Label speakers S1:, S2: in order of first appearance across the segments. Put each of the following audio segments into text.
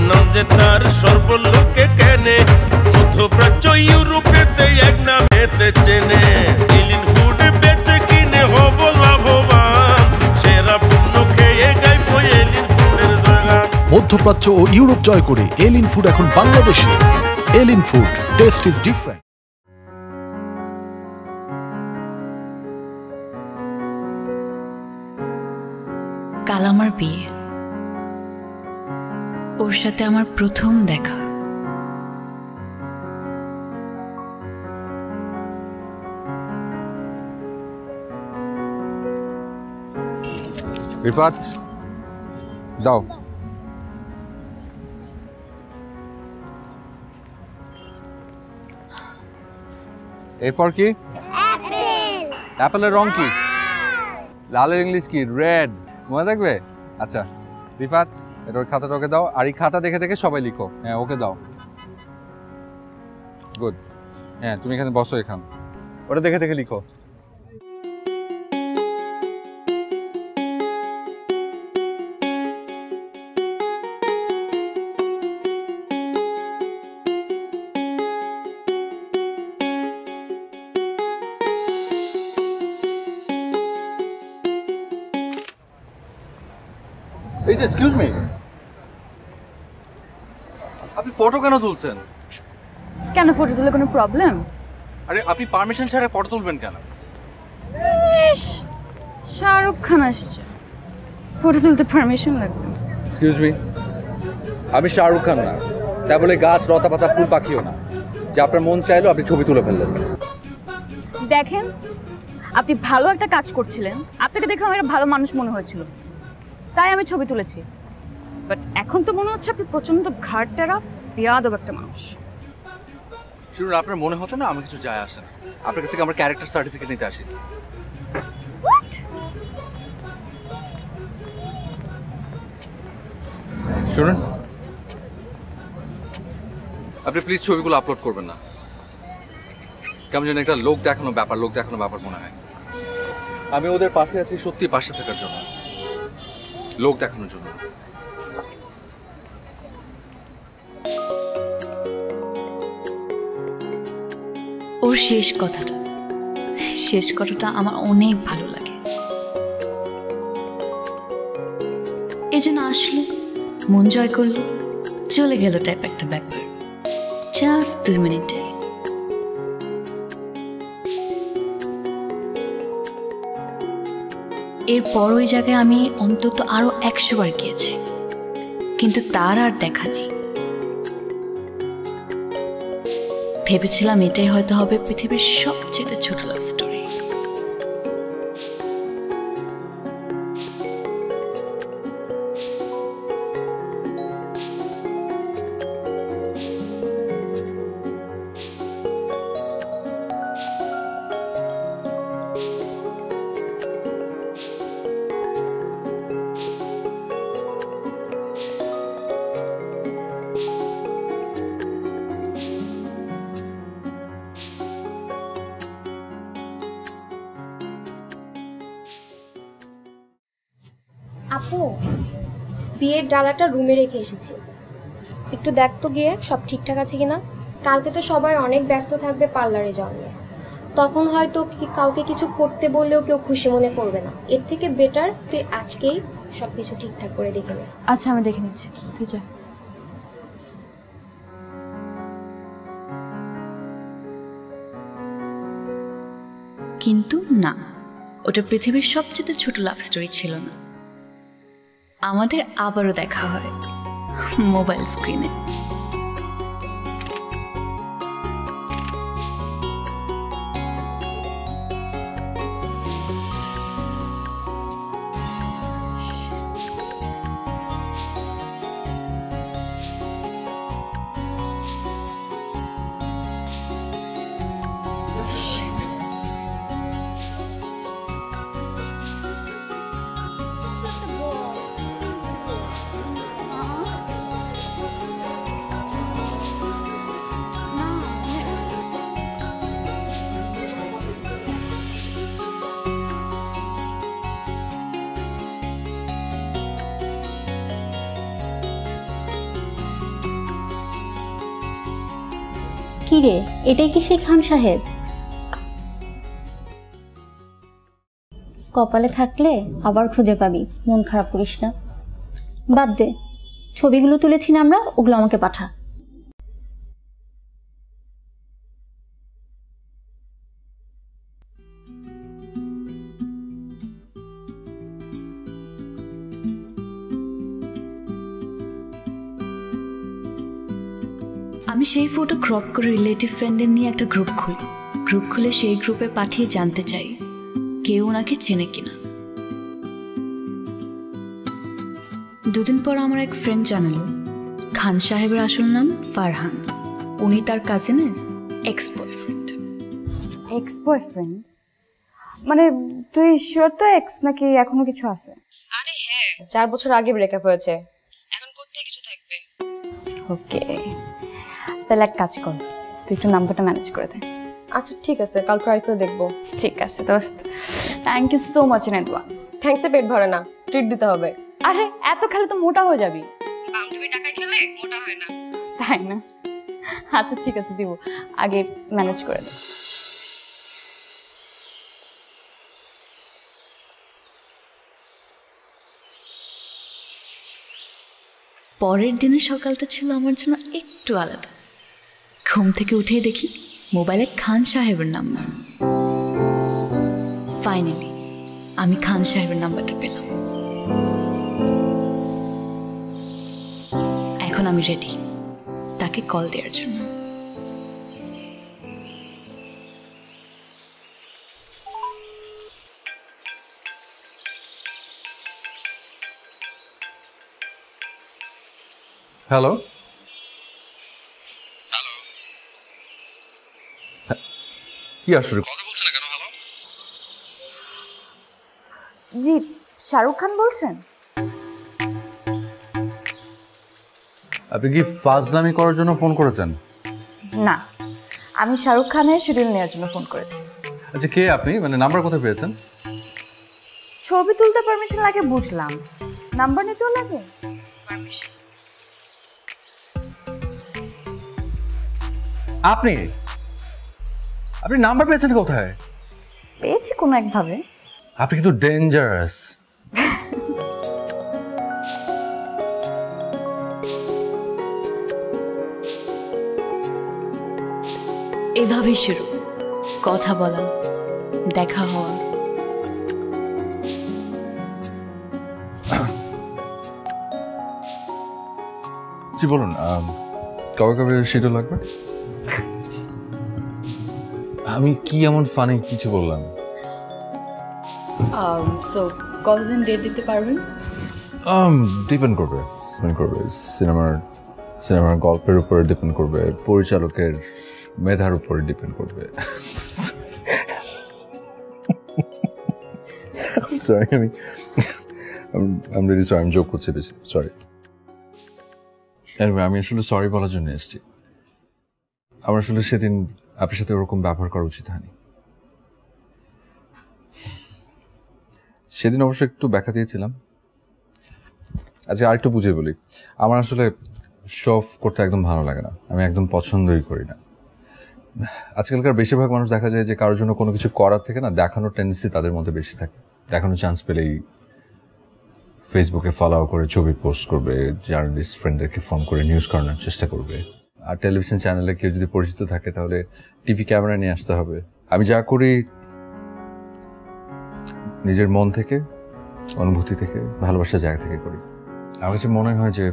S1: নাম যে তার সর্বলোকে কেনে মধ্যপ্রাচ্য ইউরোপেতে এক নামেতে চেনে এলিন ফুড বেচে কিনে হব লাভবান সেরা পণ্য খেয়ে গাইব এলিন ফুডের জয়গান
S2: মধ্যপ্রাচ্য ও ইউরোপ জয় করে এলিন ফুড এখন বাংলাদেশে alien food taste is different
S3: কাল আমার বিয়ে ওর সাথে আমার প্রথম দেখা
S4: রিফাত যাও এ ফর কি অ্যাপেলের রং কি লালের ইংলিশ কি রেড মনে থাকবে আচ্ছা রিফাত এটা ওর খাতাটা ওকে দাও আর এই খাতা দেখে দেখে সবাই লিখো হ্যাঁ ওকে দাও গুড হ্যাঁ তুমি এখানে বসো এখানে ওটা দেখে দেখে লিখো এই যে এক্সকিউজ মি আপনি ফটো কেন তুলছেন
S5: কেন ফটো তুলে কোনো প্রবলেম
S4: আরে আপনি পারমিশন ছাড়া ফটো তুলবেন কেন
S5: ইস শাহরুখ খান আসছে ফটো তুলতে পারমিশন লাগবে
S4: এক্সকিউজ মি আমি শাহরুখ খান না তাই বলে গাছ লতা পাতা ফুল পাখিও না যে আপনার মন চাইলো আপনি ছবি তুলে ফেললেন
S5: দেখেন আপনি ভালো একটা কাজ করছিলেন আপনাকে দেখে আমার একটা ভালো মানুষ মনে হয়েছিল তাই আমি ছবি তুলেছি বাট এখন তো মনে হচ্ছে আপনি প্রচন্ড ঘাটতেরা বেয়াদব একটা মানুষ
S4: শুনুন আপনার মনে হতো না আমি কিছু যায় আসে না আপনার কাছে আমার ক্যারেক্টার সার্টিফিকেট নিতে আসি
S5: হোয়াট
S4: শুনুন আপনি প্লিজ ছবিগুলো আপলোড করবেন না কেমন যেন একটা লোক দেখানো ব্যাপার মনে হয় আমি ওদের পাশে আছি সত্যি পাশে থাকার জন্য লোক দেখানোর জন্য
S3: ওর শেষ কথাটা আমার অনেক ভালো লাগে এই জন্য আসলো মন জয় করলো চলে গেল টাইপ একটা ব্যাপার জাস্ট 2 মিনিটে এরপর ওই জায়গায় আমি অন্তত আরো 100 বার গিয়েছি কিন্তু তার আর দেখা নেই ভেবেছিলাম এটাই হয়তো হবে পৃথিবীর সবচেয়ে ছোট লাভ স্টোরি
S6: আপু বিয়ের ডালাটা রুমে রেখে এসেছি একটু দেখ তো গিয়ে সব ঠিকঠাক আছে কিনা কালকে তো সবাই অনেক ব্যস্ত থাকবে পার্লারে যাওয়া নিয়ে তখন হয়তো কাউকে কিছু করতে বললেও কেউ খুশি মনে করবে না এর থেকে বেটার তুই আজকেই সব কিছু ঠিকঠাক করে দেখে নে
S5: আচ্ছা আমি দেখে নিচ্ছি তুই যা
S3: কিন্তু না ওটা পৃথিবীর সবচেয়ে ছোট লাভ স্টোরি ছিল না আমাদের আবারও দেখা হয় মোবাইল স্ক্রিনে
S7: রে, এটাই কি সেই খান সাহেব? কপালে থাকলে আবার খুঁজে পাবি, মন খারাপ করিস না। বাদ দে, ছবিগুলো তুলেছি না আমরা, ওগুলো আমাকে পাঠা।
S3: আমি সেই ফটো ক্রপ করে রিলেটিভ ফ্রেন্ডদের নিয়ে একটা গ্রুপ খুলি। গ্রুপ খুলে সেই গ্রুপে পাঠিয়ে জানতে চাই কেউ ওনাকে চেনে কিনা। দুদিন পর আমার এক ফ্রেন্ড জানালো খান সাহেবের আসল নাম ফারহান। উনি তার কাজিনের এক্স বয়ফ্রেন্ড।
S5: এক্স বয়ফ্রেন্ড মানে তুই শিওর তো এক্স নাকি এখনো কিছু আছে?
S6: আরে হ্যাঁ, 4 বছর আগে ব্রেকআপ হয়েছে, এখন কোথায় কিছু থাকবে।
S5: ওকে, তাহলে এক কাজ কর, তুই একটু নাম্বারটা ম্যানেজ করে দে।
S6: আচ্ছা ঠিক আছে, কাল ট্রাই করে দেখবো।
S5: ঠিক আছে দোস্ত, thank you so much in advance.
S6: থ্যাঙ্কসে পেট ভরে না, ট্রিট দিতে হবে।
S5: আরে এত খেলে তো মোটা হয়ে যাবি।
S6: বান্ধবী টাকা খেলে মোটা হয় না,
S5: তাই না? আচ্ছা ঠিক আছে, দিব, আগে ম্যানেজ করে দে।
S3: পরের দিনের সকালটা ছিল আমার জন্য একটু আলাদা। ঘুম থেকে উঠেই দেখি মোবাইলে খান সাহেবের নাম্বার। ফাইনালি আমি খান সাহেবের নাম্বারটা পেলাম। এখন আমি রেডি তাকে কল দেওয়ার জন্য।
S4: হ্যালো, কি আসলে কথা বলছেন না কেন? হ্যালো,
S5: জি শাহরুখ খান বলছেন?
S4: আপনি কি ফাজলামি করার জন্য ফোন করেছেন?
S5: না, আমি শাহরুখ খানের শিডিউল নেওয়ার জন্য ফোন করেছি।
S4: আচ্ছা, কে আপনি? মানে নাম্বার কোথায় পেয়েছেন?
S5: ছবি তুলতে পারমিশন লাগে বুঝলাম, নাম্বার নিতেও লাগে পারমিশন।
S4: আপনি আপনি নাম্বার পেয়েছেন কোথায়?
S5: পেয়েছি কোনো একভাবে।
S4: আপনি কিন্তু ডেঞ্জারাস।
S3: এভাবেই শুরু, কথা বলা, দেখা হওয়া।
S4: জি বলুন, কবে কবে শিডিউল লাগবে? আমি কি এমন ফানি কিছু বললাম?
S3: তো কতদিন ডেট দিতে পারবেন?
S4: ডিপেন্ড করবে সিনেমার গল্পের উপরে ডিপেন্ড করবে, পরিচালকের মেধার উপরে ডিপেন্ড করবে। সরি, আমি জোক করছি বেশি, সরি। আমি আসলে সরি বলার জন্য এসেছি। আমার আসলে সেদিন আপনার সাথে ওরকম ব্যবহার করা উচিত হয়নি। সেদিন অবশ্য একটু ব্যাখ্যা দিয়েছিলাম। আজকে আরেকটু বুঝিয়ে বলি, আমার আসলে শো অফ করতে একদম ভালো লাগে না, আমি একদম পছন্দই করি না। আজকালকার বেশিরভাগ মানুষ দেখা যায় যে কারোর জন্য কোনো কিছু করার থেকে না দেখানোর টেন্ডেন্সি তাদের মধ্যে বেশি থাকে। দেখানোর চান্স পেলেই ফেসবুকে ফলো করে ছবি পোস্ট করবে, জার্নালিস্ট ফ্রেন্ডদেরকে ফোন করে নিউজ করানোর চেষ্টা করবে। আর টেলিভিশন চ্যানেলে কেউ যদি পরিচিত থাকে তাহলে টিভি ক্যামেরা নিয়ে আসতে হবে। আমি যা করি নিজের মন থেকে, অনুভূতি থেকে, ভালোবাসার জায়গা থেকে করি। আমার কাছে মনে হয় যে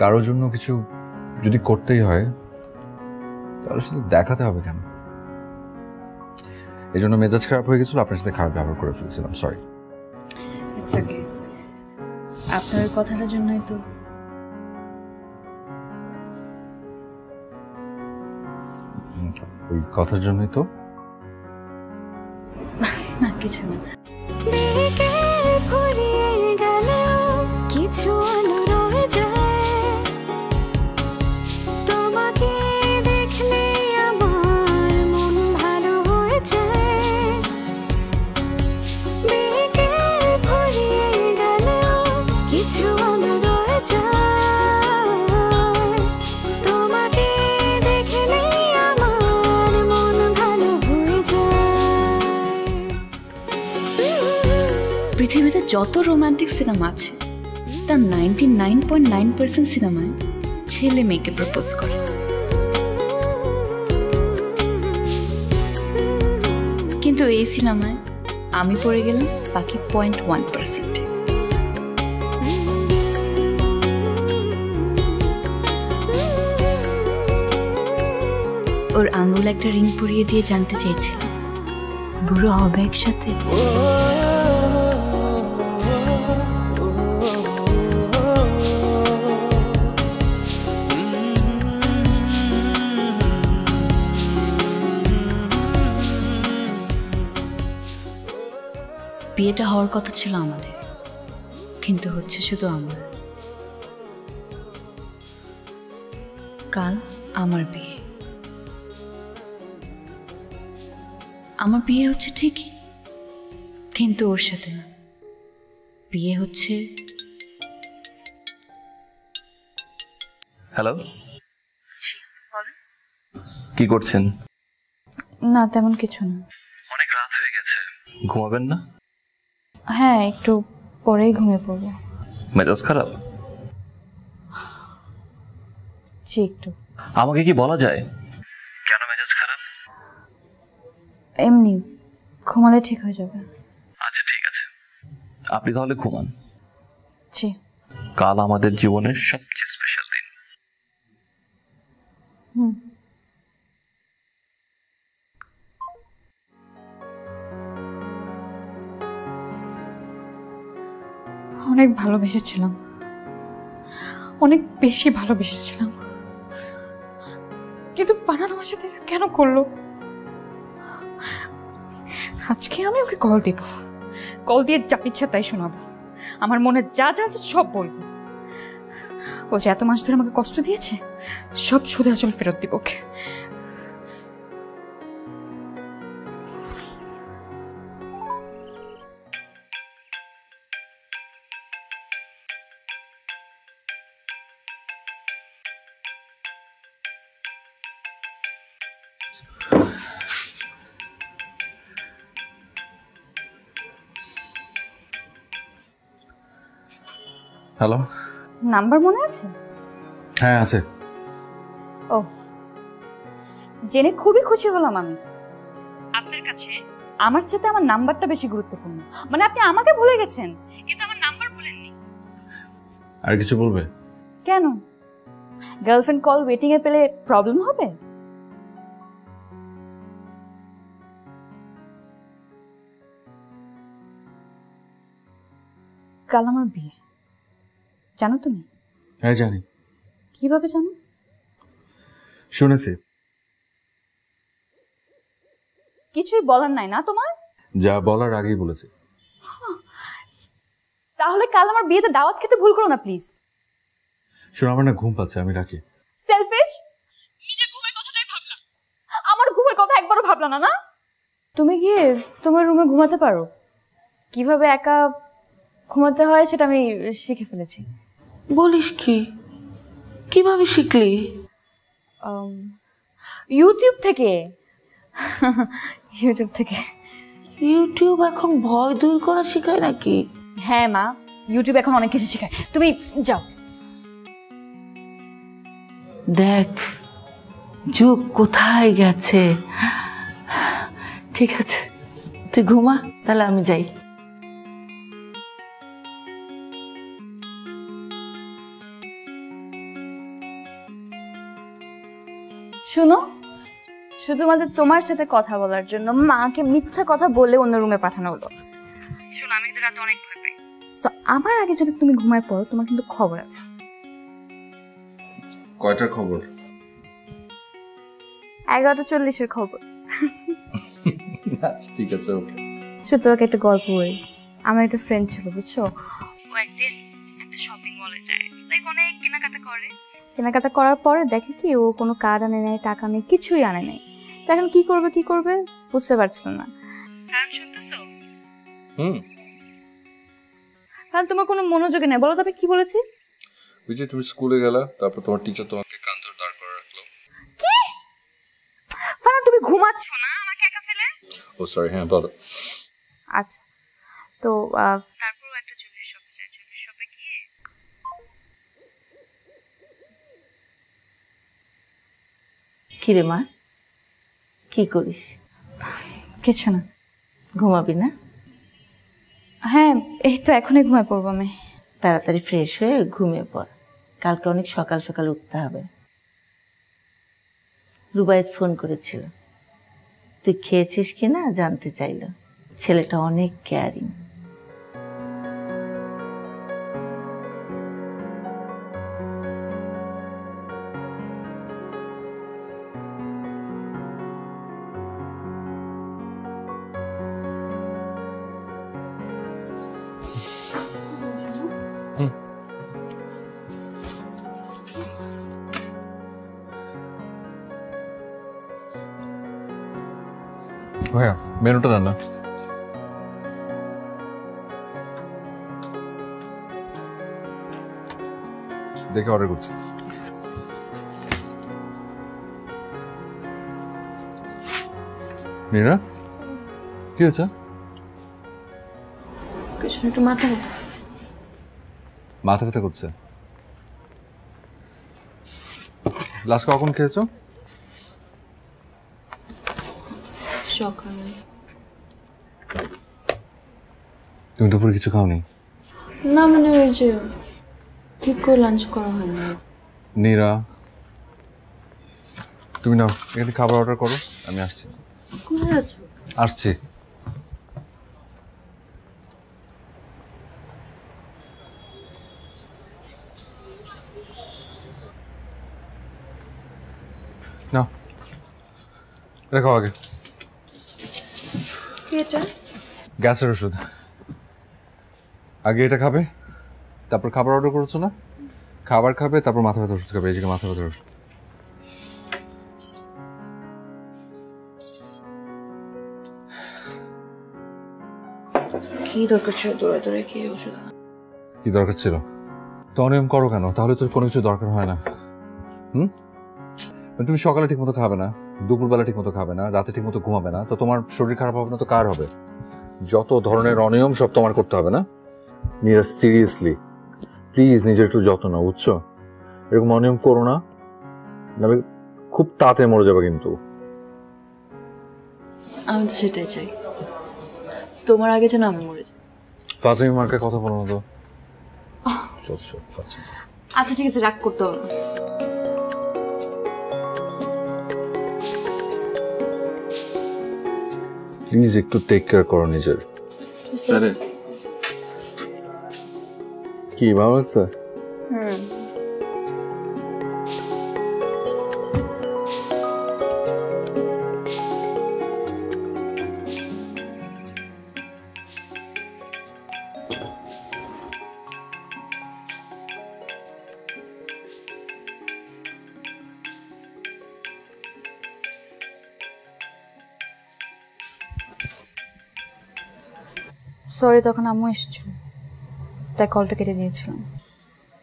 S4: কারোর জন্য কিছু যদি করতেই হয় তাহলে শুধু দেখাতে হবে কেন? এই জন্য মেজাজ খারাপ হয়ে গেছিল, আপনার সাথে খারাপ ব্যবহার করে ফেলছিলাম, সরি।
S5: ইটস ওকে, আপনার ওই কথাটার জন্যই তো।
S4: ওই কথার জন্যই তো?
S5: না কিছু না।
S8: কিছু আলো রয়ে যায় তোমাকে দেখলে আমার মন ভালো হয়ে যায়। বিকেল ভরিয়ে গেলেও কিছু আলো রয়ে যায় তোমাকে দেখলে আমার
S3: পৃথিবীতে যত রোমান্টিক সিনেমা আছে তার 99.9% সিনেমায় ছেলে মেয়েকে প্রপোজ করে। কিন্তু এই সিনেমায় আমি পড়ে গেলাম বাকি 0.1%। ওর আঙুল একটা রিং পরিয়ে দিয়ে জানতে চেয়েছিলাম বুড়ো হবে একসাথে। বিয়েটা হওয়ার কথা ছিল আমাদের, কিন্তু হচ্ছে শুধু আমার। কাল আমার বিয়ে। আমার বিয়ে হচ্ছে ঠিকই, কিন্তু ওর সাথে না। বিয়ে হচ্ছে।
S9: হ্যালো, কি করছেন?
S5: না তেমন কিছু না।
S9: অনেক রাত হয়ে গেছে, ঘুমাবেন না?
S5: হ্যাঁ, একটু পরেই ঘুমিয়ে পড়বো।
S9: মেজাজ খারাপ?
S5: জি একটু।
S9: আমাকে কি বলা যায় কেন মেজাজ খারাপ?
S5: এমনি ঘুমালে ঠিক হয়ে যাবে।
S9: আচ্ছা ঠিক আছে, আপনি তাহলে ঘুমান।
S5: জি।
S9: কাল আমাদের জীবনের সবচেয়ে স্পেশাল দিন।
S5: হুম। অনেক ভালোবেসেছিলাম, অনেক বেশি ভালোবেসেছিলাম, কিন্তু ফারহান আমার সাথে কেন করলো? আজকে আমি ওকে কল দিব, কল দিয়ে যা ইচ্ছা তাই শোনাবো, আমার মনে যা যা আছে সব বলবো। ও যে এত মাস ধরে আমাকে কষ্ট দিয়েছে সব সুদে আসলে ফেরত দিব ওকে।
S4: হ্যালো,
S5: নাম্বার মনে আছে?
S4: হ্যাঁ আছে।
S5: ও, জেনে খুবই খুশি হলাম আমি। আপনার কাছে আমার সাথে আমার নাম্বারটা বেশি গুরুত্বপূর্ণ। মানে আপনি আমাকে ভুলে গেছেন কিন্তু আমার নাম্বার ভুলেননি।
S4: আর কিছু বলবে?
S5: কেন? গার্লফ্রেন্ড কল ওয়েটিং এ পেলে প্রবলেম হবে? কাল আমার বিয়ে, জানো তুমি?
S4: হ্যাঁ জানি।
S5: কিভাবে জানো?
S4: শুনেছি।
S5: কিছুই বলার নাই না তোমার?
S4: যা বলার আগেই বলেছি।
S5: তাহলে কাল আমার বিয়েতে দাওয়াত খেতে ভুল করো না প্লিজ।
S4: শোনো, আমার না ঘুম পাচ্ছে, আমি রাখি।
S5: সেলফিশ, নিজের ঘুমের কথাটাই ভাবলা, আমার ঘুমের কথা একবারও ভাবলা না। না, তুমি গিয়ে তোমার রুমে ঘুমাতে পারো। কিভাবে একা ঘুমাতে হয় সেটা আমি শিখে ফেলেছি।
S10: বলিস কি? কিভাবে শিখলি?
S5: ইউটিউব থেকে। ইউটিউব থেকে।
S10: ইউটিউব এখন ভয় দূর করা শেখায় নাকি?
S5: হ্যাঁ মা, ইউটিউব এখন অনেক কিছু শেখায়। তুমি যাও।
S10: দেখ যুগ কোথায় গেছে। ঠিক আছে, তুই ঘুমা, তাহলে আমি যাই।
S5: শুনো, শুধুমাত্র তোমার সাথে কথা বলার জন্য মাকে মিথ্যা কথা বলে অন্য রুমে পাঠানো হলো। শোনো, আমি কিন্তু রাতে অনেক ভয় পাই, তো আমার আগে যদি তুমি ঘুমায় পড়ো তোমার কিন্তু খবর আছে।
S4: কয়টার খবর?
S5: 11:40-এর খবর।
S4: আচ্ছা ঠিক আছে, ওকে।
S5: শুধু তোকে একটা গল্প বলি। আমার একটা ফ্রেন্ড ছিল, বুঝছো? ও একদিন একটা শপিং মলে যায়, লাইক অনেক কেনাকাটা করে। কেনাকাটা করার পরে দেখে কি ও কোনো কার্ড আনে নাই, টাকা নেই, কিছুই আনে নাই। তো এখন কি করবে বুঝতে পারছিল না। কারণ শুনতেছো? কারণ তোমার কোনো মনোযোগী নেই। বলো তবে কি বলেছি?
S4: ওই যে তুমি স্কুলে গেলা, তারপর তোমার টিচার তোমাকে কান ধরে দাঁড় করে রাখলো।
S5: কি? ফারান তুমি ঘুমাচ্ছ না আমাকে একা ফেলে?
S4: ও সরি, হ্যাঁ বলো।
S5: আচ্ছা, তো তারপরও একটা ছবির শপে যাই, ছবির শপে গিয়ে
S10: কিরে মা, কি করিস?
S5: কিছু না।
S10: ঘুমাবি না?
S5: হ্যাঁ, এই তো এখনই ঘুমায় পড়বো আমি।
S10: তাড়াতাড়ি ফ্রেশ হয়ে ঘুমিয়ে পড়, কালকে অনেক সকাল সকাল উঠতে হবে। রুবায়েত ফোন করেছিল, তুই খেয়েছিস কিনা জানতে চাইল। ছেলেটা অনেক কেয়ারিং।
S4: ভাইয়া মেনুটা দেন না। দেখে অর্ডার করছি। নীরা, কি হয়েছে?
S5: কিছু একটু মাথা ব্যথা।
S4: মাথা ব্যথা করছে? লাস্ট কখন খেয়েছো?
S5: সকালে।
S4: তুমি দুপুরে কিছু খাওনি?
S5: না মানে ওই যে ঠিক করে লাঞ্চ করা হয় না।
S4: নীরা, তুমি নাও এখানে খাবার অর্ডার করো, আমি আসছি।
S5: কোথায় আছো?
S4: আসছি। নাও এটা খাও আগে।
S5: এটা
S4: গ্যাসের ওষুধ। আগে এটা খাবে, তারপর খাবার অর্ডার করেছো না, খাবার খাবে, তারপর মাথা ব্যথার ওষুধ খাবে। এই যে মাথা ব্যথার ওষুধ।
S5: কি দরকার ছিল দৌড়ে দৌড়ে খেয়ে ওষুধ?
S4: কি দরকার ছিল? তো অনিয়ম করো কেন? তাহলে তোর কোনো কিছু দরকার হয় না। তুমি সকালে ঠিক মতো খাবে না, দুপুরবেলা ঠিক মতো খাবে না, রাতে ঠিক মতো ঘুমাবে না, তো তোমার শরীর খারাপ হবে না তো কার হবে? যত ধরনের অনিয়ম সব তোমার করতে হবে না। নীরা, সিরিয়াসলি প্লিজ নিজের একটু যত্ন নাও, বুঝছো? এরকম অনিয়ম করো না, নাহলে খুব তাড়াতাড়ি মরে যাবে কিন্তু।
S3: আমি তো সেটাই চাই, তোমার আগে যেন আমি মরে যাই।
S4: ফাজিল মার্কে কথা বলো না তো।
S5: আচ্ছা ঠিক আছে, রাগ করতে হবে না।
S4: প্লিজ একটু টেক কেয়ার করো নিজের। কি ভালো লাগছে?
S5: সরি, তখন আম্মু এসেছিল তাই কলটা কেটে দিয়েছিলাম।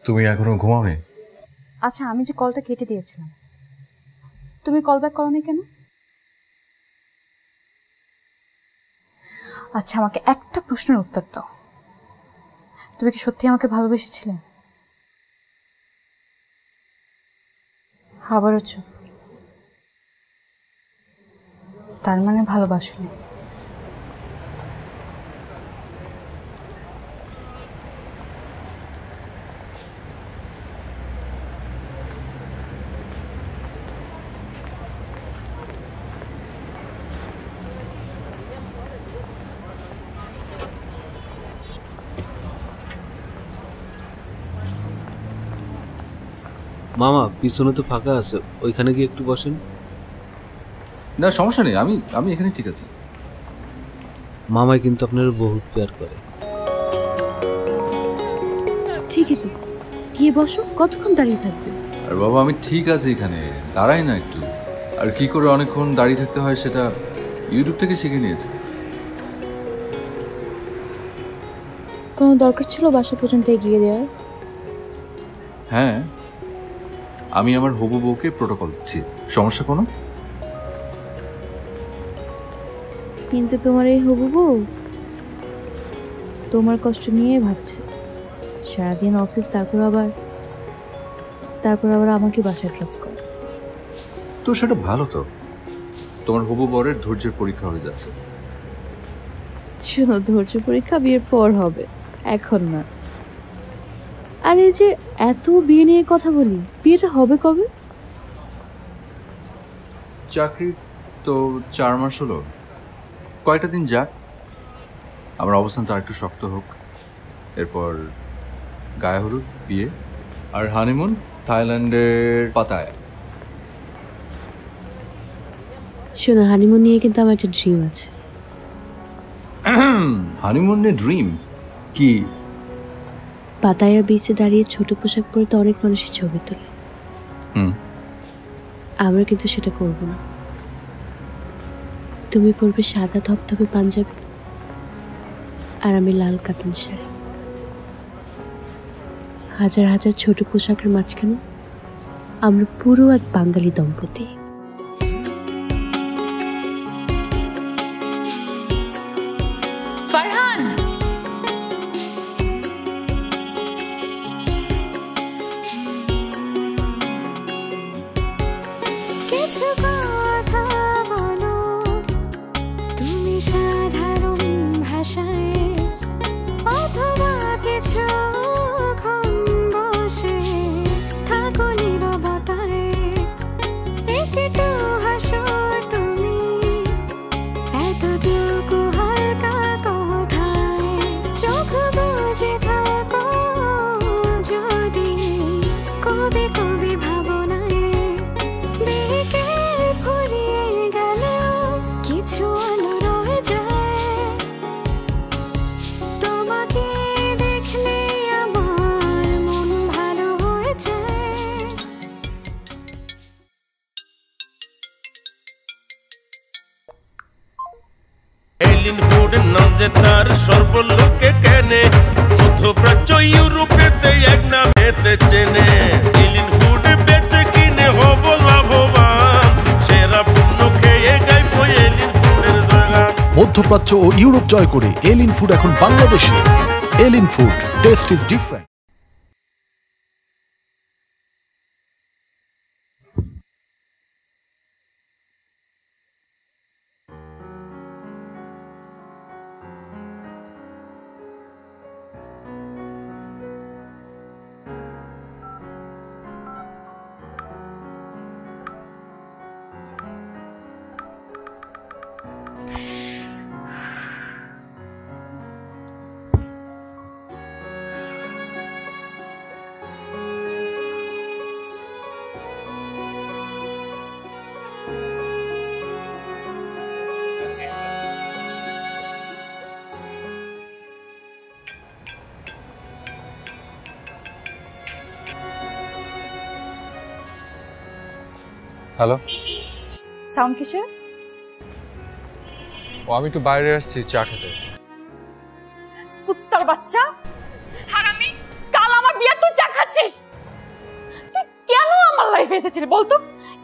S4: তুমি এখনো ঘুমাবে?
S5: আচ্ছা, আমি যে কলটা কেটে দিয়েছিলাম, তুমি কল ব্যাক করোনি কেন? আচ্ছা, আমাকে একটা প্রশ্নের উত্তর দাও, তুমি কি সত্যি আমাকে ভালোবেসেছিলে? আবারও চুপ। তার মানে ভালোবাসোনি।
S11: মামা, পিছনে তো ফাঁকা আছে, ওইখানে গিয়ে একটু বসেন।
S4: না সমস্যা নেই, আমি এখানে ঠিক আছে।
S11: মামাই কিন্তু আপনার বহুত প্যার করে।
S5: ঠিকই তো, গিয়ে বসো, কতক্ষণ দাঁড়িয়ে থাকবে?
S4: আর বাবা আমি ঠিক আছে এখানে, দাঁড়াই না একটু। আর কি করে অনেকক্ষণ দাঁড়িয়ে থাকতে হয় সেটা ইউটিউব থেকে শিখে নিয়েছে।
S5: কোনো দরকার ছিল বাসা পর্যন্ত এগিয়ে দেওয়ার?
S4: হ্যাঁ, আমি আমার হবু বউকে প্রোটোকল দিচ্ছি, সমস্যা কোনো?
S5: কিন্তু তোমার এই হবু বউ তোমার কষ্ট নিয়ে ভাবছে সারাদিন অফিস, তারপর আবার আমাকে বাসায় ড্রপ করে।
S4: তো সেটা ভালো, তো তোমার হবু বরের ধৈর্যের পরীক্ষা হয়ে যাচ্ছে।
S5: শোনো, ধৈর্য পরীক্ষা বিয়ের পর হবে, এখন না। আর এই যে এত বিয়ে নিয়ে কথা বলি, বিয়েটা হবে কবে?
S4: চাকরি তো 4 মাস হলো, কয়টা দিন যাক, আমার অবস্থানটা একটু শক্ত হোক, এরপর গায়ে হলুদ, বিয়ে, আর হানিমুন থাইল্যান্ডের পাতায়।
S5: শোনো, হানিমুন নিয়ে কিন্তু আমার একটা ড্রিম আছে।
S4: হানিমুন নিয়ে ড্রিম কি?
S5: পাতায়া বিচে দাঁড়িয়ে ছোট পোশাক পরে তো অনেক মানুষই ছবি তোলে। আমরা কিন্তু সেটা করব না। তুমি পরবে সাদা ধবধবে পাঞ্জাবি, আর আমি লাল কাতান শাড়ি। হাজার হাজার ছোট পোশাকের মাঝখানে আমরা পুরো এক বাঙালি দম্পতি। ফারহান,
S8: কিছু কথা বলো তুমি সাধারণ ভাষায়, অথবা কিছুক্ষণ বসে থাকো নীরবতায়। একটু হাসো তুমি এতটুকু হালকা কথায়, চোখ বুজে থাকো যদি কবি কবি ভাবনায়। বিকেল ফুরিয়ে গেলেও কিছু আলো রয়ে যায়, তোমাকে দেখলে আমার মন ভালো হয়ে যায়।
S1: এলিন ফুড নাম যে তার সর্বলোকে কেনে, মধ্যপ্রাচ্য ইউরোপেতে এক নামেতে চেনে। এলিন ফুড বেচে কিনে হব লাভবান, সেরা পণ্য খেয়ে গাইব এলিন ফুডের জয়গান।
S2: মধ্যপ্রাচ্য ও ইউরোপ জয় করে এলিন ফুড এখন বাংলাদেশে। Alien food, taste is different.
S4: Hello,
S5: sound কিসের?
S4: আমি একটু বাইরে আসছি চা খেতে।
S5: কুত্তার বাচ্চা, হারামি, কাল আমার বিয়ে তুই চা খাচ্ছিস? তুই কেন আমার লাইফে এসেছিলি বলতো?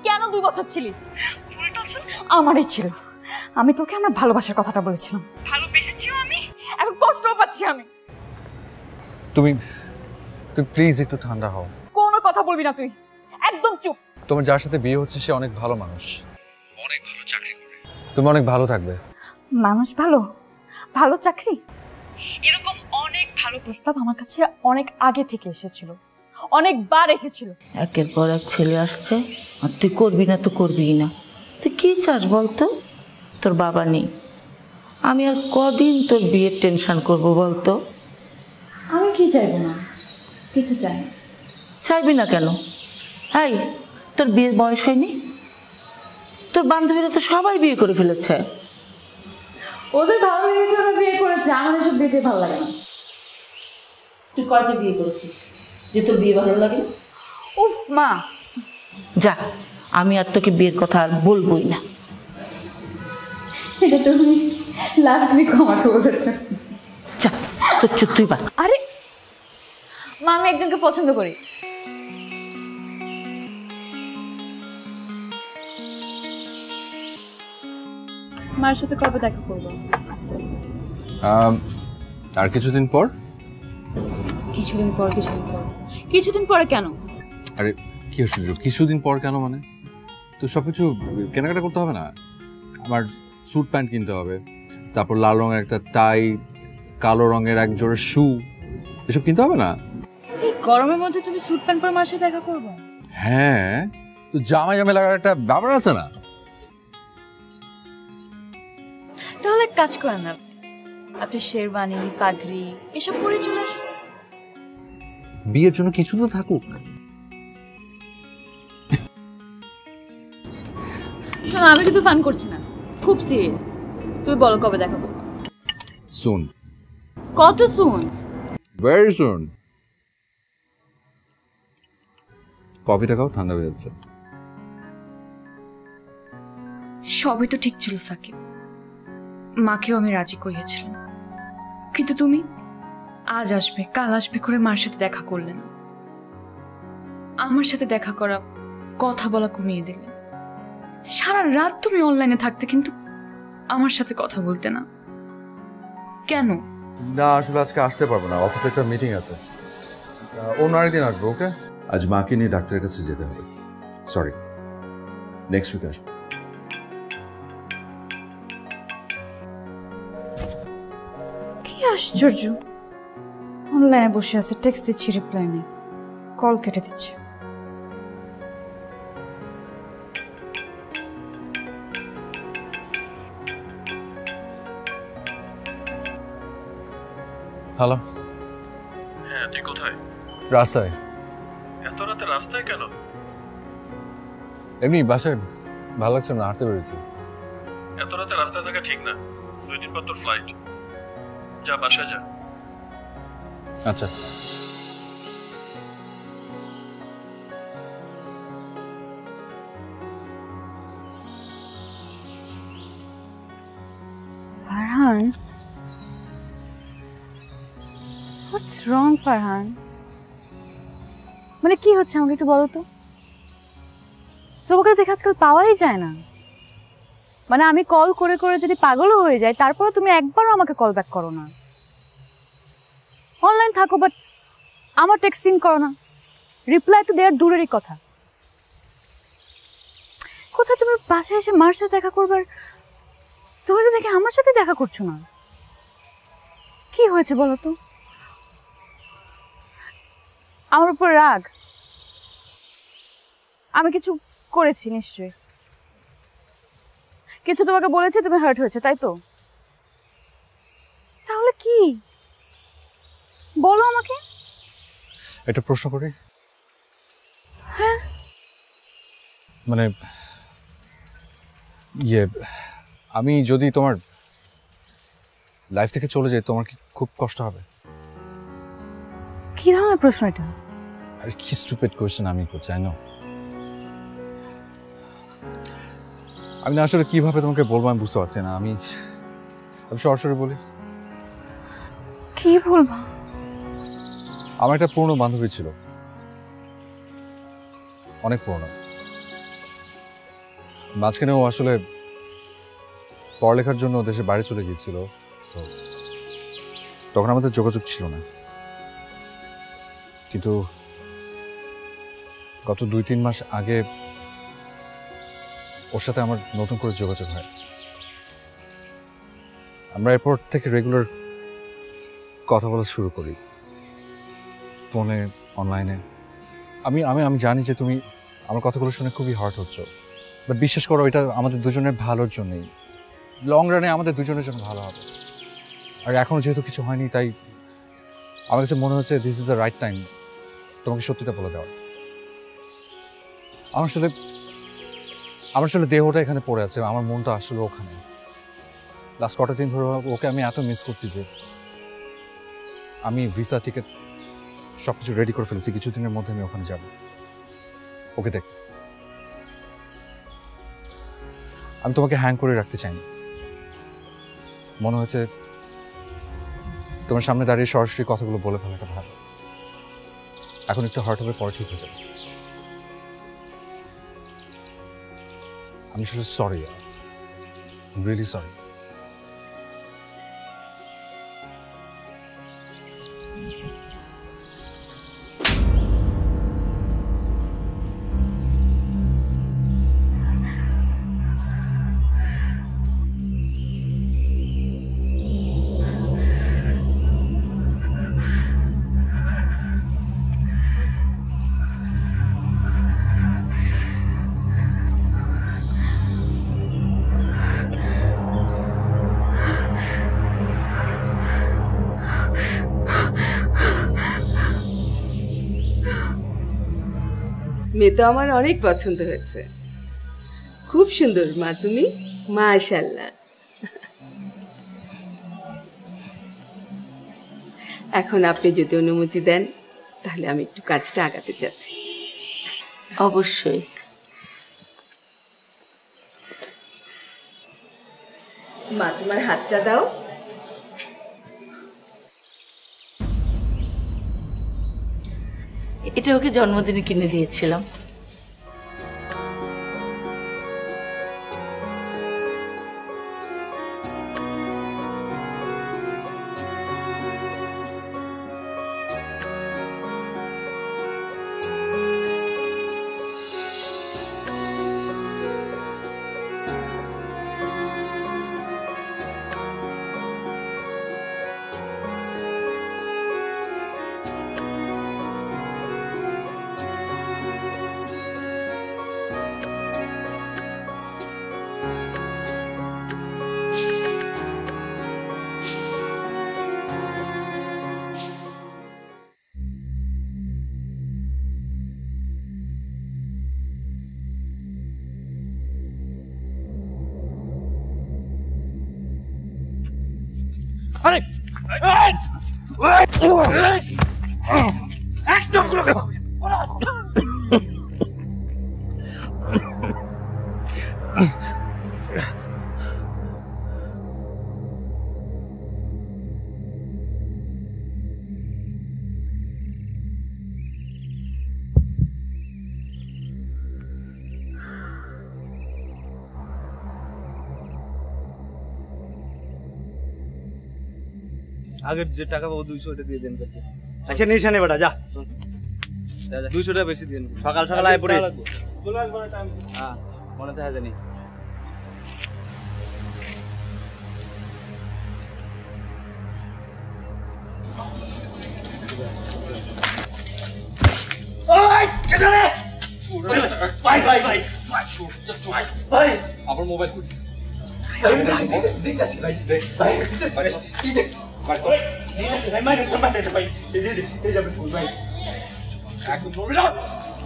S5: কেন 2 বছর ছিলি? ভুলটা আসলে আমারই ছিল। আমি তোকে আমার ভালোবাসার কথাটা বলেছিলাম, ভালোবেসেছিও আমি, এখন কষ্টও পাচ্ছি আমি।
S4: তুমি প্লিজ একটু ঠান্ডা হও।
S5: কোনো কথা বলবি না তুই, একদম চুপ।
S4: তোমার যার সাথে বিয়ে হচ্ছে সে অনেক ভালো মানুষ, অনেক ভালো চাকরি করে, তুমি অনেক ভালো থাকবে।
S5: মানুষ ভালো, ভালো চাকরি, এরকম অনেক ভালো প্রস্তাব আমার কাছে অনেক আগে থেকে এসেছিল, অনেকবার এসেছিল।
S10: একের পর এক ছেলে আসছে, আর তুই করবি না তো করবি না। তুই কি চাস বলতো? তোর বাবা নেই, আমি আর কদিন তোর বিয়ের টেনশন করব বলতো?
S5: আমি কি চাইবো না, কিছু চাই না।
S10: চাইবি না কেন? এই, তোর বিয়ের বয়স হয়নি? তোর বান্ধবীরা তো সবাই বিয়ে করে ফেলেছে।
S5: ওদের ভালো লেগেছে, ওরা বিয়ে করেছে, আমাদের সব বিয়েতে ভালো লাগে না।
S10: তুই কয়টা বিয়ে করেছিস যে তোর বিয়ে ভালো লাগে না?
S5: উফ মা,
S10: যা, আমি আর তোকে বিয়ের কথা আর বলবোই না।
S5: এটা তুমি লাস্ট উইক আমাকে বলেছো।
S10: যা, তোর চুপ তুই বা।
S5: আরে মা, আমি একজনকে পছন্দ করি। মার সাথে কবে দেখা করবো?
S4: আর কিছুদিন পর?
S5: কিছুদিন পর কিছুদিন পরে কেন?
S4: আরে কি হচ্ছে কিছুদিন পর কেন মানে? তো সবকিছু কেনাকাটা করতে হবে না? আমার স্যুট প্যান্ট কিনতে হবে, তারপর লাল রঙের একটা টাই, কালো রঙের এক জোড়া শু, এসব কিনতে হবে না?
S5: এই গরমের মধ্যে তুমি স্যুট প্যান্ট পরে আমার সাথে দেখা করবে?
S4: হ্যাঁ, তো জামাই লাগার একটা ব্যাপার আছে না?
S5: তাহলে এক কাজ করেন না, আপনি শেরওয়ানি, পাগড়ি এসব পরে চলে আসেন।
S4: বিয়ের জন্য কিছু তো থাকুক।
S5: শোনো, আমি কিন্তু ফান করছি না, খুব সিরিয়াস। তুমি বলো কবে দেখাবো?
S4: সুন।
S5: কত সুন?
S4: Very soon. কফিটা খাও, ঠান্ডা হয়ে যাচ্ছে।
S3: সবই তো ঠিক ছিল সাকিব, মাকেও আমি রাজি করিয়েছিলাম, কিন্তু তুমি আজ আসবে কাল আসবে করে মার সাথে দেখা করলে না। আমার সাথে দেখা করা, কথা বলা কমিয়ে দিলে। সারা রাত তুমি অনলাইনে থাকতে, কিন্তু আমার সাথে কথা বলতে না কেন?
S4: না আসলে আজকে আসতে পারবো না, অফিসে একটা মিটিং আছে। অন্য আরেকদিন আসবো। ওকে? আজ মাকে নিয়ে ডাক্তারের কাছে যেতে হবে। সরি, নেক্সট উইক আসবো।
S5: কি আশ্চর্য, অনলাইনে বসে আছে, টেক্সট দিচ্ছি, রিপ্লাই নেই, কল কেটে দিচ্ছে।
S4: হ্যালো।
S12: হ্যাঁ, তুই কোথায়?
S4: রাস্তায়।
S12: এত রাতে রাস্তায় কেন?
S4: এমনি বাসায় ভালো লাগছে না, হাঁটতে বেরোচ্ছি।
S12: এত রাতে রাস্তায় থাকা ঠিক না, 2 দিন পর তোর ফ্লাইট। যা বাসায় যা।
S4: আচ্ছা।
S5: ফারহান, হোয়াটস রং ফারহান? মানে কি হচ্ছে আমাকে একটু বলো তো। তোমাকে দেখে আজকাল পাওয়াই যায় না। মানে আমি কল করে করে যদি পাগলও হয়ে যায়, তারপরে তুমি একবারও আমাকে কল ব্যাক করো না। অনলাইন থাকো বাট আমার টেক্সট সিন করো না, রিপ্লাই তো দেওয়ার দূরেরই কথা। কোথায় তুমি বাসায় এসে মার সাথে দেখা করবার, তুমি তো দেখে আমার সাথে দেখা করছো না। কি হয়েছে বলো তো? আমার উপর রাগ? আমি কিছু করেছি নিশ্চয়ই, কিছু তোমাকে বলেছি, তুমি হার্ট হয়েছে, তাই তো? তাহলে কি বলো আমাকে।
S4: একটা প্রশ্ন করি?
S5: হ্যাঁ।
S4: মানে আমি যদি তোমার লাইফ থেকে চলে যাই, তোমার কি খুব কষ্ট হবে?
S5: কি ধরনের প্রশ্ন এটা?
S4: আরে কি স্টুপিড কোয়েশ্চেন আমি করছি, জানো? আমি না আসলে কিভাবে তোমাকে বলবো আমি বুঝতে পারছি না। আমি সরাসরি বলি।
S5: কি বলবো?
S4: আমার একটা পুরনো বান্ধবী ছিল, অনেক পুরনো। মাঝখানে ও আসলে পড়ালেখার জন্য দেশের বাইরে চলে গিয়েছিল, তো তখন আমাদের যোগাযোগ ছিল না। কিন্তু গত 2-3 মাস আগে ওর সাথে আমার নতুন করে যোগাযোগ হয়। আমরা এরপর থেকে রেগুলার কথা বলা শুরু করি, ফোনে, অনলাইনে। আমি আমি আমি জানি যে তুমি আমার কথাগুলো শুনে খুবই হার্ট হচ্ছ, বাট বিশ্বাস করো এটা আমাদের দুজনের ভালোর জন্যই, লং রানে আমাদের দুজনের জন্য ভালো হবে। আর এখনও যেহেতু কিছু হয়নি, তাই আমার কাছে মনে হচ্ছে this is the right time তোমাকে সত্যিটা বলে দেওয়ার। আমার আসলে দেহটা এখানে পড়ে আছে, আমার মনটা আসলে ওখানে। লাস্ট কটা দিন ধরে ওকে আমি এত মিস করছি যে আমি ভিসা টিকিট সব কিছু রেডি করে ফেলেছি। কিছুদিনের মধ্যে আমি ওখানে যাব ওকে দেখতে। আমি তোমাকে হ্যাং করে রাখতে চাইনি, মনে হয়েছে তোমার সামনে দাঁড়িয়ে সরাসরি কথাগুলো বলে ফেলাটা ভালো। এখন একটু হার্ট হবে, পরে ঠিক হয়ে যাবে। আমি আসলে সরি, রিয়েলি সরি।
S13: মেয়ে তো আমার অনেক পছন্দ হয়েছে। খুব সুন্দর মা তুমি, মাশাআল্লাহ। এখন আপনি যদি অনুমতি দেন তাহলে আমি একটু কাজটা আগাতে চাচ্ছি।
S10: অবশ্যই।
S13: মা তোমার হাতটা দাও।
S10: এটা ওকে জন্মদিনে কিনে দিয়েছিলাম।
S14: আরে একদম আগের যে টাকা পাবো 200 ওটা দিয়ে দেন। আচ্ছা নিশানে বেটা যা 200 টাকা বেশি দিন। সকাল সকাল আয় পড়িস চলে আসবো না টাইম। হ্যাঁ মনে থাকে জানি। ওই কেডারে ভাই ভাই ভাই ভাই আমার মোবাইল কই দিতেছি ভাই ভাই দিতেছি ভাই দিতেছি ভাই মাইরে ভাই এই যাবে ভাই একদম নড়বি না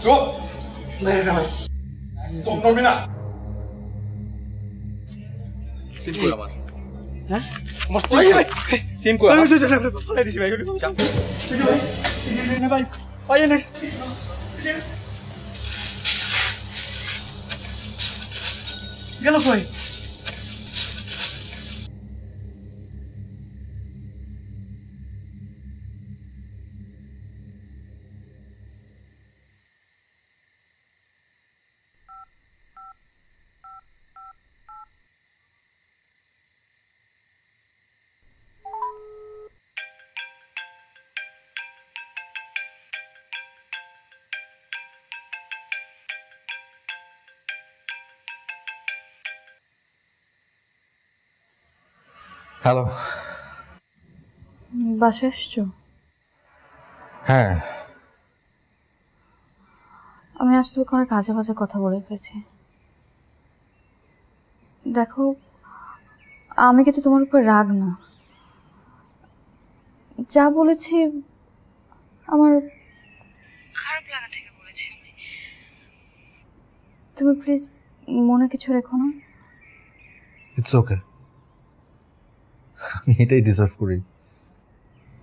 S14: চুপ মেরে না ভাই একদম নড়বি না। সিম কই আমার? হ্যাঁ মস্ত সিম কই আমার? ফলাই দিছি ভাই ভাই ভাই নে গেল কই?
S4: হ্যালো।
S3: বাসায় এসছো?
S4: হ্যাঁ
S3: আমি আজ তোকে অনেক আজে বাজে কথা বলে ফেলেছি। দেখো আমি কিন্তু তোমার উপর রাগ না, যা বলেছি আমার খারাপ লাগা থেকে বলেছি আমি। তুমি প্লিজ মনে কিছু রেখো না।
S4: ইটস ওকে, আমি এটাই ডিজার্ভ করি।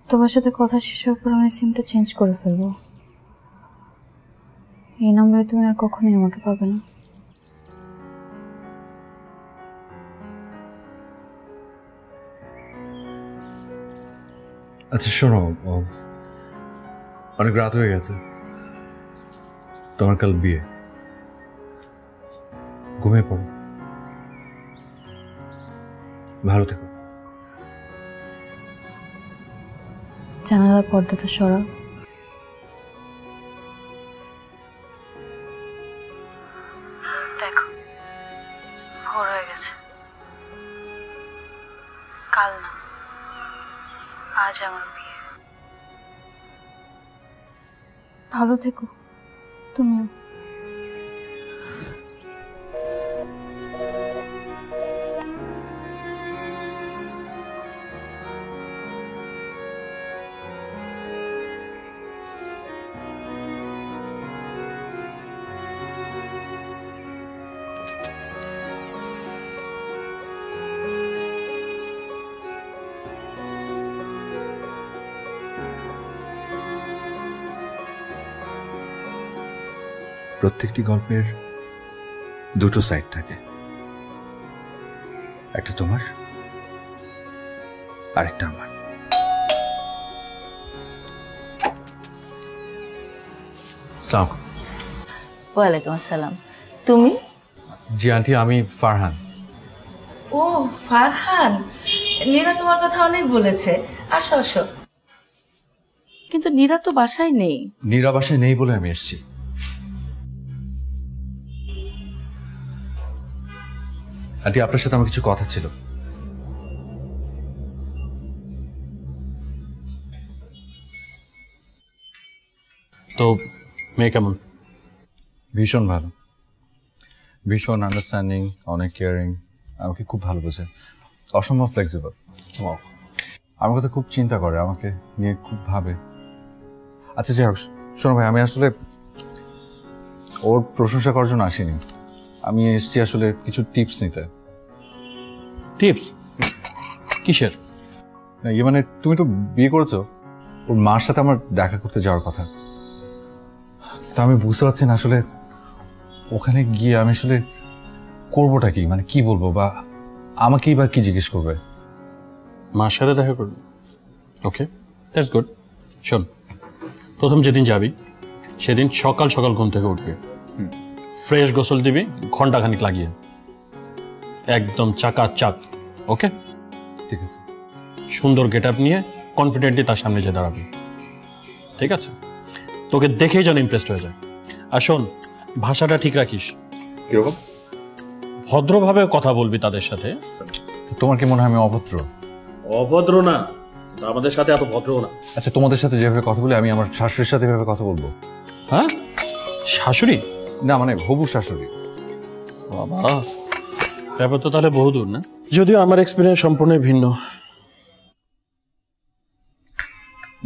S3: তোমার সাথে কথা শেষ হওয়ার পর আমি সিমটা চেঞ্জ করে ফেলবো। এই নম্বরে তুমি আর কখনোই আমাকে পাবে না।
S4: আচ্ছা শোনো, অনেক রাত হয়ে গেছে, তোমার কাল বিয়ে, ঘুমিয়ে পড়ো, ভালো থেকো।
S3: জানালার পর্দাটা সরাও। দেখো ভোর হয়ে গেছে, কাল না আজ আমার বিয়ে। ভালো থেকো তুমিও।
S15: প্রত্যেকটি গল্পের দুটো সাইড থাকে, একটা তোমার আরেকটা আমার।
S10: ওয়ালাইকুম আসসালাম। তুমি?
S4: জি আন্টি, আমি ফারহান।
S10: ও ফারহান, নীরা তোমার কথা অনেক বলেছে। আসো আসো। কিন্তু নীরা তো বাসায় নেই।
S4: নীরা বাসায় নেই বলে আমি এসেছি। আন্টি, আপনার সাথে আমার কিছু কথা ছিল।
S12: তো মেয়ে কেমন?
S4: ভীষণ ভালো, ভীষণ আন্ডারস্ট্যান্ডিং, অনেক কেয়ারিং, আমাকে খুব ভালো বোঝে, অসম্ভব ফ্লেক্সিবল। আমার কথা খুব চিন্তা করে, আমাকে নিয়ে খুব ভাবে। আচ্ছা যাই হোক, শোনো ভাই, আমি আসলে ওর প্রশংসা করার জন্য আসিনি, আমি এসেছি আসলে কিছু টিপস নিতে।
S12: টিপস? কিসের?
S4: ইয়ে মানে, তুমি তো বিয়ে করেছো, ওর মার সাথে আমার দেখা করতে যাওয়ার কথা। তা আমি বুঝতে পারছি না আসলে ওখানে গিয়ে আমি আসলে করবোটা কি, মানে কি বলবো, বা আমাকেই বা কি জিজ্ঞেস করবে।
S12: মার সাথে দেখা করবে? ওকে, দ্যাটস গুড। শোন, প্রথম যেদিন যাবি সেদিন সকাল সকাল ঘুম থেকে উঠবি, ফ্রেশ গোসল দিবি ঘন্টাখানিক লাগিয়ে, একদম চাকাচাক। ওকে,
S4: ঠিক আছে।
S12: সুন্দর গেট আপ নিয়ে কনফিডেন্টলি তার সামনে যে দাঁড়াবি, ঠিক আছে? তোকে দেখেই যেন ইমপ্রেসড হয়ে যায়। আর শোন, ভাষাটা ঠিক রাখিস।
S4: কিরকম?
S12: ভদ্রভাবে কথা বলবি তাদের সাথে।
S4: তোমার কি মনে হয় আমি অভদ্র?
S12: অভদ্র না, আমাদের সাথে এত ভদ্র না।
S4: আচ্ছা, তোমাদের সাথে যেভাবে কথা বলি আমি আমার শাশুড়ির সাথে এভাবে কথা বলবো?
S12: হ্যাঁ, শাশুড়ি
S4: না, মানে হবু শাশুড়ি।
S12: বাবা, ব্যাপার তো তাহলে বহুদূর না? যদিও আমার এক্সপিরিয়েন্স সম্পূর্ণ ভিন্ন।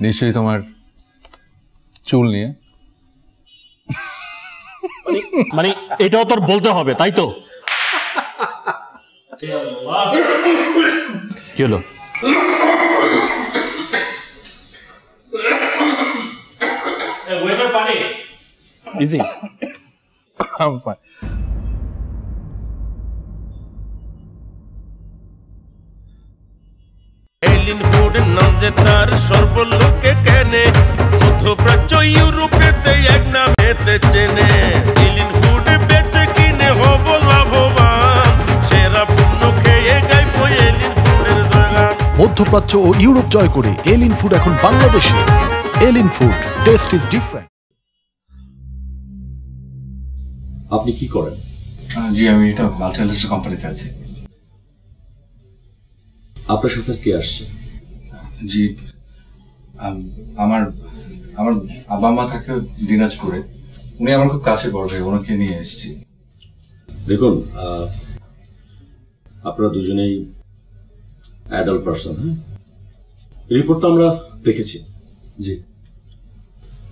S4: নিশ্চয়ই তোমার চুল নিয়ে।
S12: মানে এটাও তোর বলতে হবে, তাই তো? কি হলো? ইজি।
S1: এলিন ফুড নাম যে তার সর্বলোকে কেনে, মধ্যপ্রাচ্য ইউরোপেতে এক নামেতে চেনে। এলিন ফুড বেচে কিনে হব লাভবান, সেরা পণ্য খেয়ে গাইব এলিন ফুডের জয়গান।
S2: মধ্যপ্রাচ্য ও ইউরোপ জয় করে এলিন ফুড এখন বাংলাদেশে। Alien food, taste is different.
S16: আপনি কি করেন?
S15: জি, আমি এটা মাল্টিন্যাশনাল কোম্পানিতে আছি।
S16: আপনার সাথে কে আসছে?
S15: জি, আমার আমার বাবা মা থাকে দিনাজপুরে, উনি আমার খুব কাছে বড় ভাই, ওনাকে নিয়ে এসেছি।
S16: দেখুন, আপনারা দুজনেই অ্যাডাল্ট পারসন। হ্যাঁ, রিপোর্টটা আমরা দেখেছি।
S15: জি,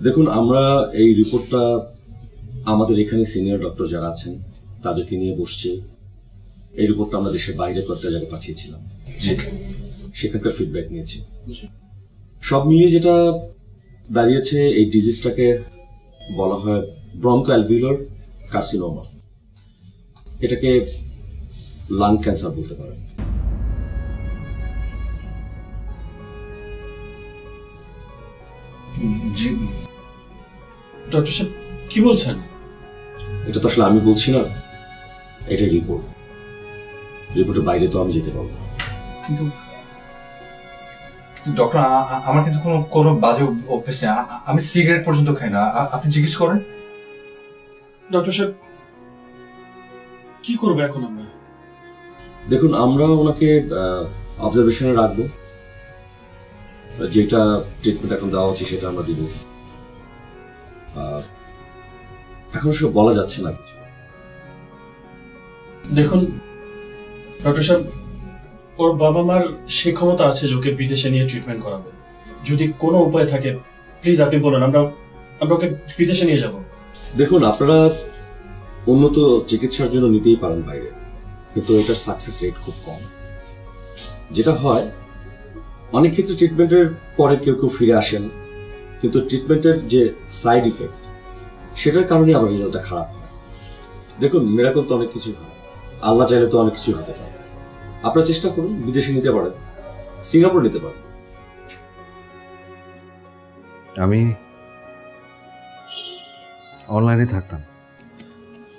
S16: দেখুন, আমরা এই রিপোর্টটা আমাদের এখানে সিনিয়র ডক্টর যারা আছেন তাদেরকে নিয়ে বসছি। এই রিপোর্টটা আমরা দেশের বাইরে কয়েকটা জায়গায় পাঠিয়েছিলাম, সেখানকার ফিডব্যাক নিয়েছি। সব মিলিয়ে যেটা দাঁড়িয়েছে, এই ডিজিজটাকে বলা হয় ব্রঙ্কো অ্যালভিউলার কার্সিনোমা। এটাকে লাং ক্যান্সার বলতে পারেন।
S15: জি
S12: ডক্টর সাহেব, কি বলছেন?
S16: এটা তো আসলে আমি বলছি না, এটা রিপোর্ট। রিপোর্টের বাইরে তো আমি যেতে পারবো।
S15: কিন্তু ডক্টর, আমার কিন্তু কোনো বাজে অভ্যেস নেই, আমি সিগারেট পর্যন্ত খাই না। আপনি জিজ্ঞেস করেন।
S12: ডক্টর সাহেব, কি করবো এখন আমরা?
S16: দেখুন, আমরা ওনাকে অবজারভেশনে রাখবো, যেটা ট্রিটমেন্ট এখন দেওয়া হচ্ছে সেটা আমরা দিব। এখন সব বলা যাচ্ছে না কিছু।
S12: দেখুন ডক্টর সাহেব, ওর বাবা মার সে ক্ষমতা আছে যে ওকে বিদেশে নিয়ে ট্রিটমেন্ট করাবে। যদি কোনো উপায় থাকে প্লিজ আপনি বলুন, আমরা ওকে বিদেশে নিয়ে যাব।
S16: দেখুন, আপনারা উন্নত চিকিৎসার জন্য নিতেই পারেন বাইরে, কিন্তু এটার সাকসেস রেট খুব কম। যেটা হয়, অনেক ক্ষেত্রে ট্রিটমেন্টের পরে কেউ কেউ ফিরে আসেন, কিন্তু ট্রিটমেন্টের যে সাইড ইফেক্ট সেটার কারণে আমার রেজাল্টটা খারাপ হয়। দেখুন, মিরাকল তো অনেক কিছুই হয়, আল্লাহ চাইলে তো অনেক কিছুই হতে পারে। আপনারা চেষ্টা করুন, বিদেশে নিতে পারেন, সিঙ্গাপুর নিতে পারেন।
S4: আমি অনলাইনে থাকতাম,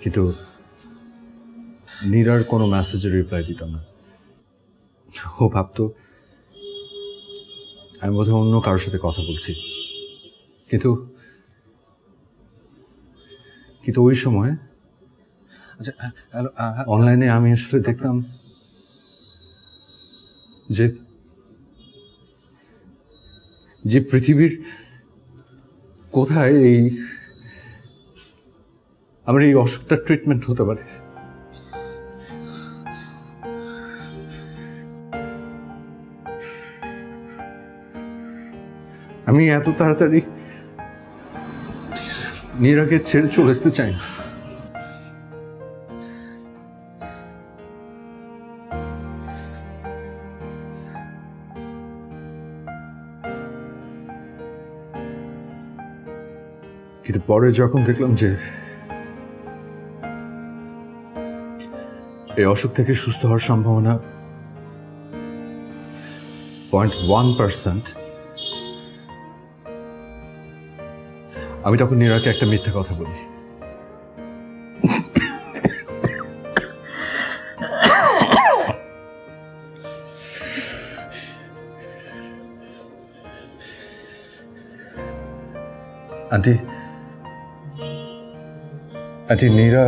S4: কিন্তু নীরার কোনো মেসেজের রিপ্লাই দিতাম না। ও ভাবতো আমি বোধহয় অন্য কারোর সাথে কথা বলছি, কিন্তু ওই সময় আচ্ছা অনলাইনে আমি আসলে দেখতাম যে পৃথিবীর কোথায় আমার এই অসুখটার ট্রিটমেন্ট হতে পারে। আমি এত তাড়াতাড়ি নীরাকে ছেড়ে চলে আসতে চাই না। কিন্তু পরে যখন দেখলাম যে এই অসুখ থেকে সুস্থ হওয়ার সম্ভাবনা 0.1%, আমি তখন নীরাকে একটা মিথ্যা কথা বলি। আন্টি নীরা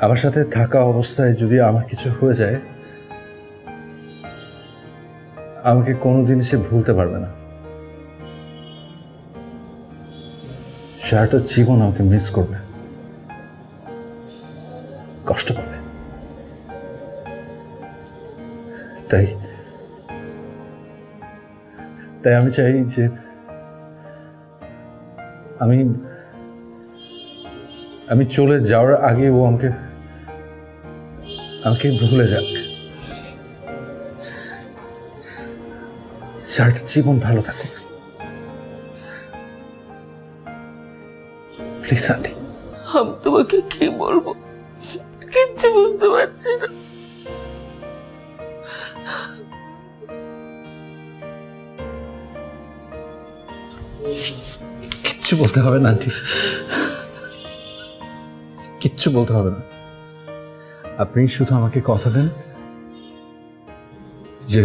S4: আমার সাথে থাকা অবস্থায় যদি আমার কিছু হয়ে যায়, আমাকে কোনোদিন সে ভুলতে পারবে না। সারাটা জীবন আমাকে মিস করবে, কষ্ট পাবে। তাই আমি চাই যে আমি চলে যাওয়ার আগে ও আমাকে ভুলে যাক, সারাটা জীবন ভালো থাকুক। Please aunty.
S10: আমি তোমাকে কি বলবো, কিচ্ছু বুঝতে পারছি না।
S4: কিচ্ছু বলতে হবে না আন্টি, কিচ্ছু বলতে হবে না। আপনি শুধু আমাকে কথা দেন যে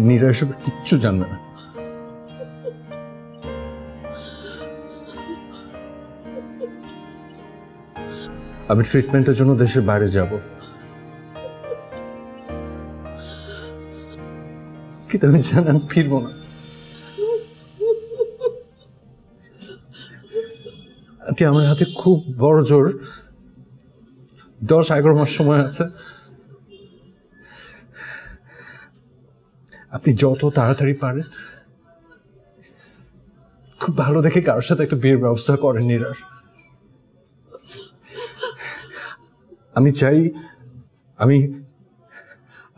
S4: নীরা এসব কিচ্ছু জানবে না। আমি ট্রিটমেন্টের জন্য দেশের বাইরে যাব, কিন্তু আমি জানি আমি ফিরবো না। আমার হাতে খুব বড় জোর 10-11 মাস সময় আছে। আপনি যত তাড়াতাড়ি পারেন খুব ভালো দেখে কারোর সাথে একটা বিয়ের ব্যবস্থা করেন নীরার। আমি চাই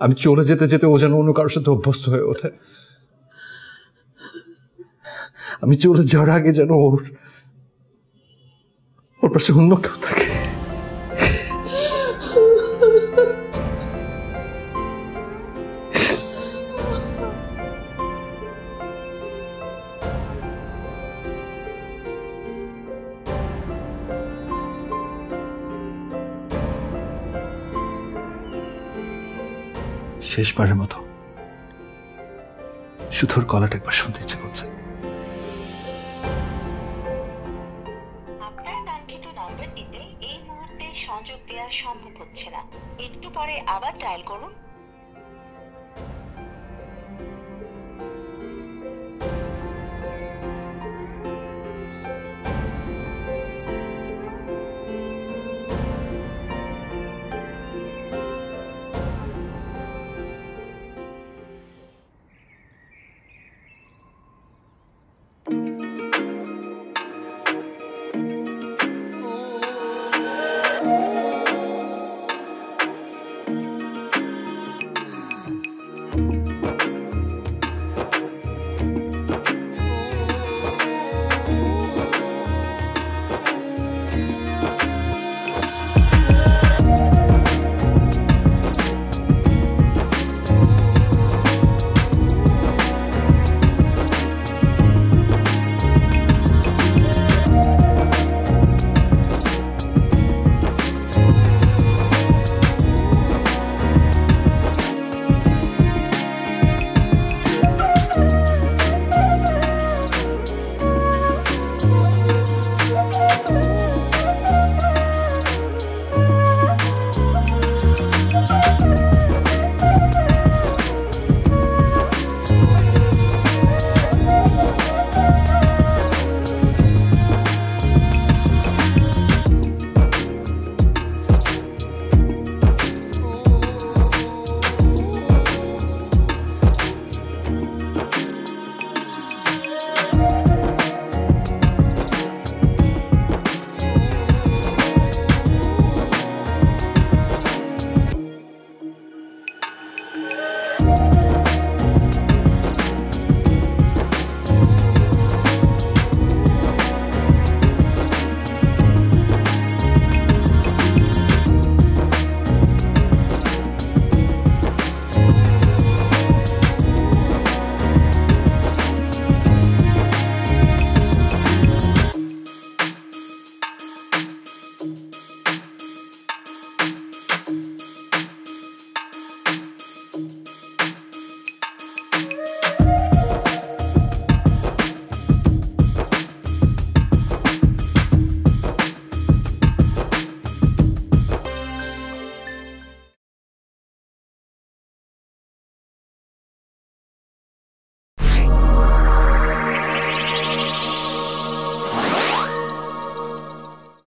S4: আমি চলে যেতে যেতে ও যেন অন্য কারোর সাথে অভ্যস্ত হয়ে ওঠে। আমি চলে যাওয়ার আগে যেন ওর পাশে অন্য কেউ থাকে। শেষবারের মতো শুধু ওর গলাটা একবার শুনতে ইচ্ছে করছে।
S17: সংযোগ দেওয়া সম্ভব হচ্ছে না, একটু পরে আবার ডায়াল করুন।